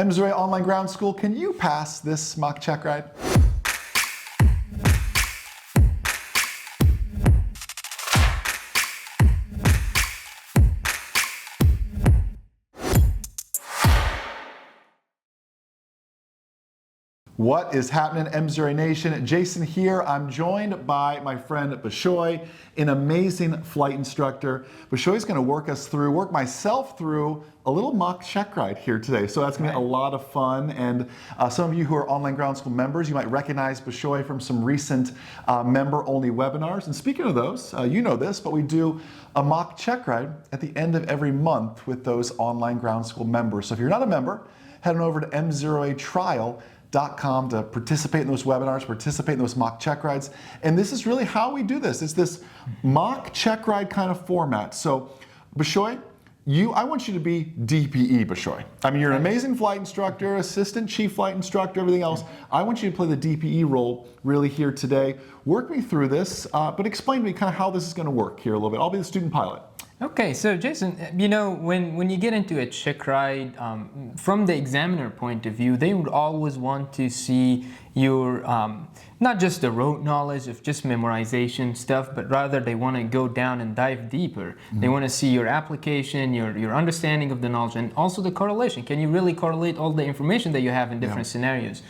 MzeroA Online Ground School, can you pass this mock check ride? What is happening, MzeroA Nation? Jason here. I'm joined by my friend Bishoy, an amazing flight instructor. Bishoy's going to work myself through a little mock check ride here today. So that's going to be a lot of fun. And some of you who are Online Ground School members, you might recognize Bishoy from some recent member-only webinars. And speaking of those, you know this, but we do a mock check ride at the end of every month with those Online Ground School members. So if you're not a member, head on over to MzeroAtrial.com to participate in those webinars, participate in those mock check rides. And this is really how we do this. It's this mock check ride kind of format. So Bishoy, I want you to be DPE, Bishoy. I mean, you're an amazing flight instructor, assistant chief flight instructor, everything else. I want you to play the DPE role really here today. Work me through this, but explain to me kind of how this is going to work here a little bit. I'll be the student pilot. Okay, so Jason, you know, when you get into a check ride, from the examiner point of view, they would always want to see your, not just the rote knowledge of just memorization stuff, but rather they want to go down and dive deeper. Mm-hmm. They want to see your application, your understanding of the knowledge, and also the correlation. Can you really correlate all the information that you have in different scenarios?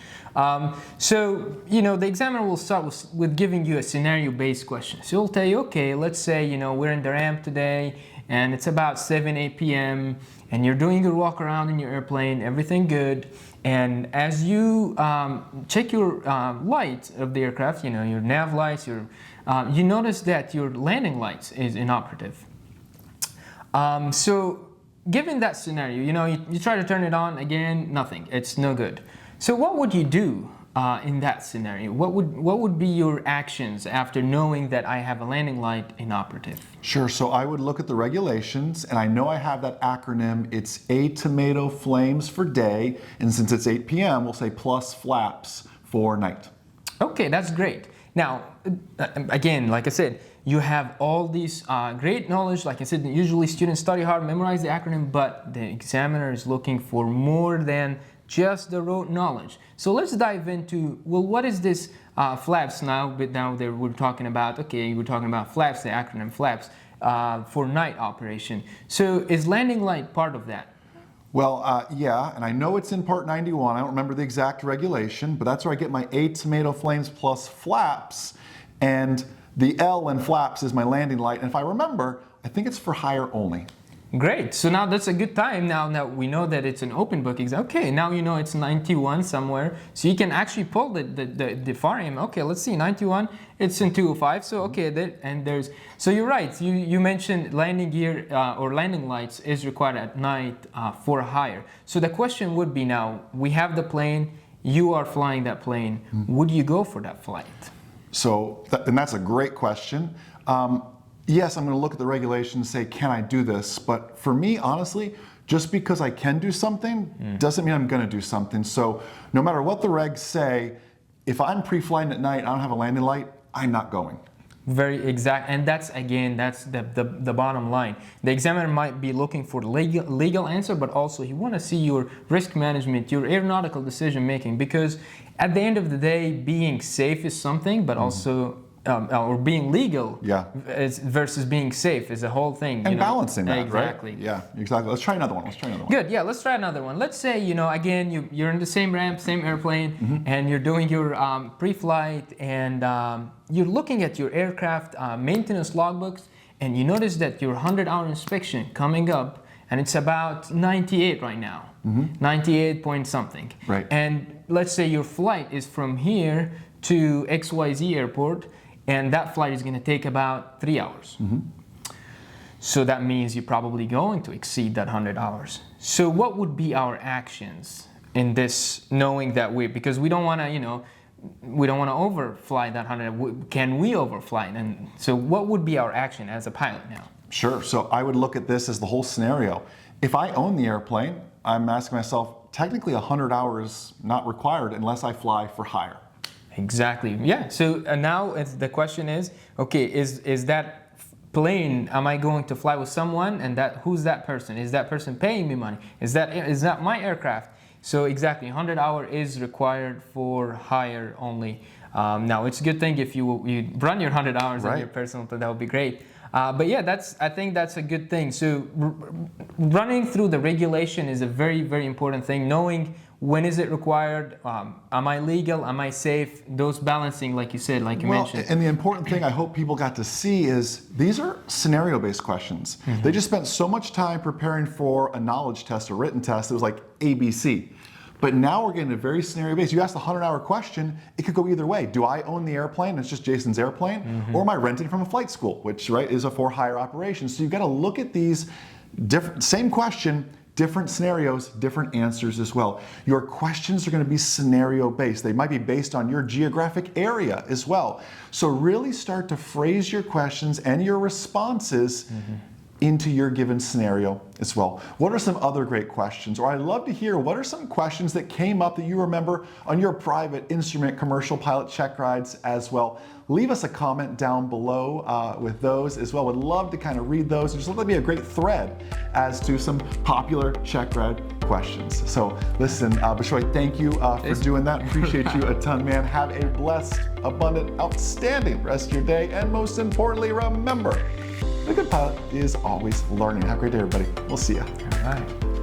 So, you know, the examiner will start with giving you a scenario-based question. So he'll tell you, okay, let's say, you know, we're in the ramp today, and it's about 8 p.m., and you're doing your walk around in your airplane, everything good, and as you check your lights of the aircraft, you know, your nav lights, you notice that your landing lights is inoperative. So given that scenario, you know, you try to turn it on, again, nothing, it's no good. So what would you do in that scenario? What would be your actions after knowing that I have a landing light inoperative? Sure, so I would look at the regulations, and I know I have that acronym. It's A tomato flames for day, and since it's 8 p.m., we'll say plus flaps for night. Okay, that's great. Now, again, like I said, you have all these great knowledge. Like I said, usually students study hard, memorize the acronym, but the examiner is looking for more than just the rote knowledge. So let's dive into, well, what is this flaps now? But now we're talking about, okay, we're talking about flaps, the acronym flaps, for night operation. So is landing light part of that? Well, yeah, and I know it's in part 91. I don't remember the exact regulation, but that's where I get my A tomato flames plus flaps, and the L in flaps is my landing light. And if I remember, I think it's for hire only. Great. So now that's a good time. Now we know that it's an open book exam. Okay, now you know it's 91 somewhere. So you can actually pull the far aim. Okay, let's see, 91, it's in 205. So okay, so you're right. You mentioned landing gear or landing lights is required at night for hire. So the question would be now, we have the plane, you are flying that plane. Would you go for that flight? So, and that's a great question. Yes, I'm going to look at the regulations and say, can I do this? But for me, honestly, just because I can do something doesn't mean I'm going to do something. So no matter what the regs say, if I'm pre-flying at night, I don't have a landing light, I'm not going. Very exact, and that's the bottom line. The examiner might be looking for the legal answer, but also he want to see your risk management, your aeronautical decision making, because at the end of the day, being safe is something, but also or being legal versus being safe is a whole thing. And balancing that, exactly. Right? Yeah, exactly. Let's try another one. Good, yeah, let's try another one. Let's say, you know, again, you're in the same ramp, same airplane, and you're doing your pre-flight, and you're looking at your aircraft maintenance logbooks, and you notice that your 100-hour inspection coming up, and it's about 98 right now, 98 point something. Right. And let's say your flight is from here to XYZ airport, and that flight is going to take about 3 hours. So that means you're probably going to exceed that 100 hours. So what would be our actions in this, knowing that because we don't want to, you know, we don't want to overfly that 100. Can we overfly? And so what would be our action as a pilot now? Sure. So I would look at this as the whole scenario. If I own the airplane, I'm asking myself, technically 100 hours not required unless I fly for hire. Exactly. Yeah. So now the question is, okay, is that plane, am I going to fly with someone, and who's that person? Is that person paying me money? Is that my aircraft? So exactly, 100 hour is required for hire only. Now it's a good thing if you run your 100 hours on your personal, but that would be great. But yeah, I think that's a good thing. So running through the regulation is a very, very important thing. Knowing when is it required, am I legal, am I safe? Those balancing, like you said, like you mentioned. And the important thing I hope people got to see is these are scenario-based questions. They just spent so much time preparing for a knowledge test, a written test. It was like ABC. But now we're getting a very scenario-based. You ask the 100-hour question, it could go either way. Do I own the airplane? It's just Jason's airplane. Or am I renting from a flight school, which is a for-hire operation? So you've got to look at these different, same question, different scenarios, different answers as well. Your questions are going to be scenario-based. They might be based on your geographic area as well. So really start to phrase your questions and your responses into your given scenario as well. What are some other great questions? Or I'd love to hear, what are some questions that came up that you remember on your private instrument commercial pilot check rides as well? Leave us a comment down below with those as well. Would love to kind of read those and just let that be a great thread as to some popular check ride questions. So listen, Bishoy, thank you for doing that. Appreciate you a ton, man. Have a blessed, abundant, outstanding rest of your day. And most importantly, remember, a good pilot is always learning. Have a great day, everybody. We'll see you. All right.